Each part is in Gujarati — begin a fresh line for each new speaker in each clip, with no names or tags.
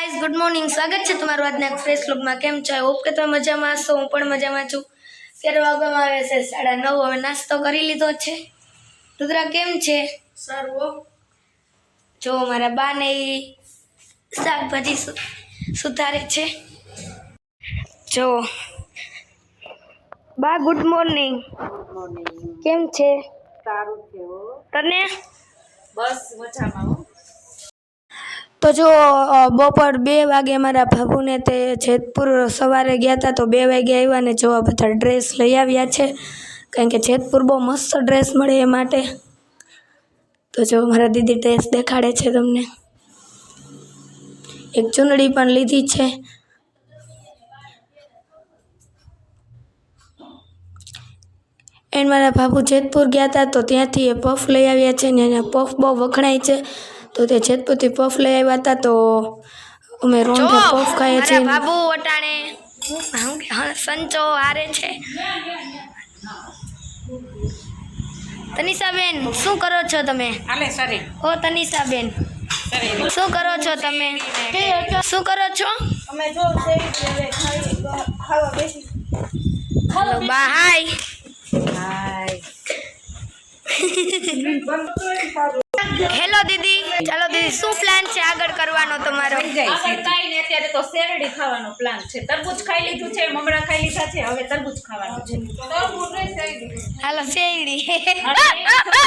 ગાઈઝ ગુડ મોર્નિંગ, સ્વાગત છે તમારું આજના એક ફ્રેશ લુકમાં. કેમ છો? હોપ કે તમે મજામાં હશો. હું પણ મજામાં છું. ત્યારે વાગવામાં આવે છે 9:30. હવે નાસ્તો કરી લીધો છે. રુદ્રા કેમ છે? સારું. જો મારા બા ને શાકભાજી સુધારે છે. જો બા ગુડ મોર્નિંગ. કેમ છે?
સારું છે હો.
તને?
બસ મજામાં હો.
તો જો બપોર 2 વાગે મારા ભાભુને તે જેતપુર સવારે ગયા હતા, તો 2 વાગે આવ્યા ને જો આ બધા ડ્રેસ લઈ આવ્યા છે, કારણ કે જેતપુર બહુ મસ્ત ડ્રેસ મળે એ માટે. તો જો મારા દીદી ડ્રેસ દેખાડે છે તમને. એક ચૂંદડી પણ લીધી છે. એન્ડ મારા ભાભુ જેતપુર ગયા હતા, તો ત્યાંથી એ પફ લઈ આવ્યા છે ને એના પફ બહુ વખણાય છે, તો તે જેતપુરથી પફ લઈ આવ્યા હતા. તો અમે રોંઢે પફ ખાઈએ છીએ. ભાભુ વટાણે સંચો હારે છે. તનિષાબેન શું કરો છો તમે?
આલે સરે.
ઓ તનિષાબેન શું કરો છો તમે? શું કરો છો?
અમે જો હવે ખાવા બેસી.
હેલો બા, હાય.
હાય.
હેલો દીદી. ચાલો દીદી, શું પ્લાન છે આગળ કરવાનો તમારો?
આગળ કાઈ ને અત્યારે તો શેરડી ખાવાનો પ્લાન છે. તરબૂચ ખાઈ લીધું છે, મમરા ખાઈ લીધા છે, હવે તરબૂચ ખાવાનું છે. તરબૂચ ને શેરડી.
હાલો શેરડી.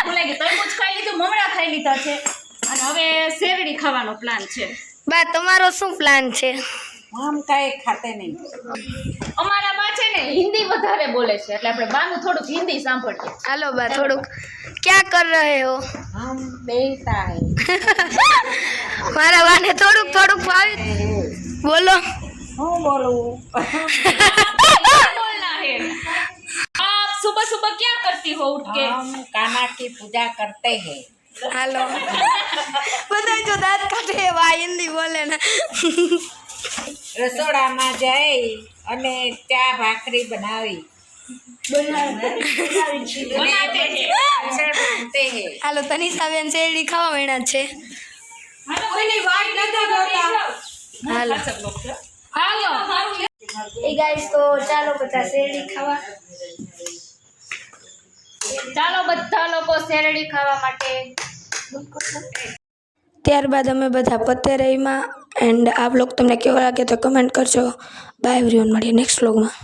ભૂલાઈ ગયું. તરબૂચ ખાઈ લીધું, મમરા ખાઈ લીધા છે અને હવે શેરડી ખાવાનો પ્લાન છે.
બા તમારો શું પ્લાન છે?
આમ કાઈ ખાતે નહીં. અમારા બા છે ને હિન્દી વધારે બોલે છે, એટલે આપણે બાનું થોડુંક હિન્દી સાંભળીએ.
હાલો બા, થોડુંક ક્યાં કર રહે હો?
હમ બેઠા હે.
મારા બાને થોડુંક ફાવે. બોલો.
હું બોલું? बोलना है। आप सुबह सुबह क्या करती हो उठ के? हम कान्हा की पूजा करते हैं।
હાલો બધા જો દાંત કાઢે એવા હિન્દી બોલે ને.
રસોડામાં જઈ અને ચા ભાખરી બનાવી બનાતે હે.
હાલો તનિષાબેન શેરડી ખાવા માંડ્યા છે.
કોઈની વાત નતા કરતા.
હાલો
હાલો
એ ગાઈસ, તો ચાલો બધા શેરડી ખાવા.
ચાલો બધા લોકો શેરડી ખાવા માટે.
ત્યારબાદ અમે બધા પતેરાઈમાં. એન્ડ આ બ્લોગ તમને કેવો લાગે તો કમેન્ટ કરજો. બાય એવરીવન, મળીએ નેક્સ્ટ બ્લોગમાં.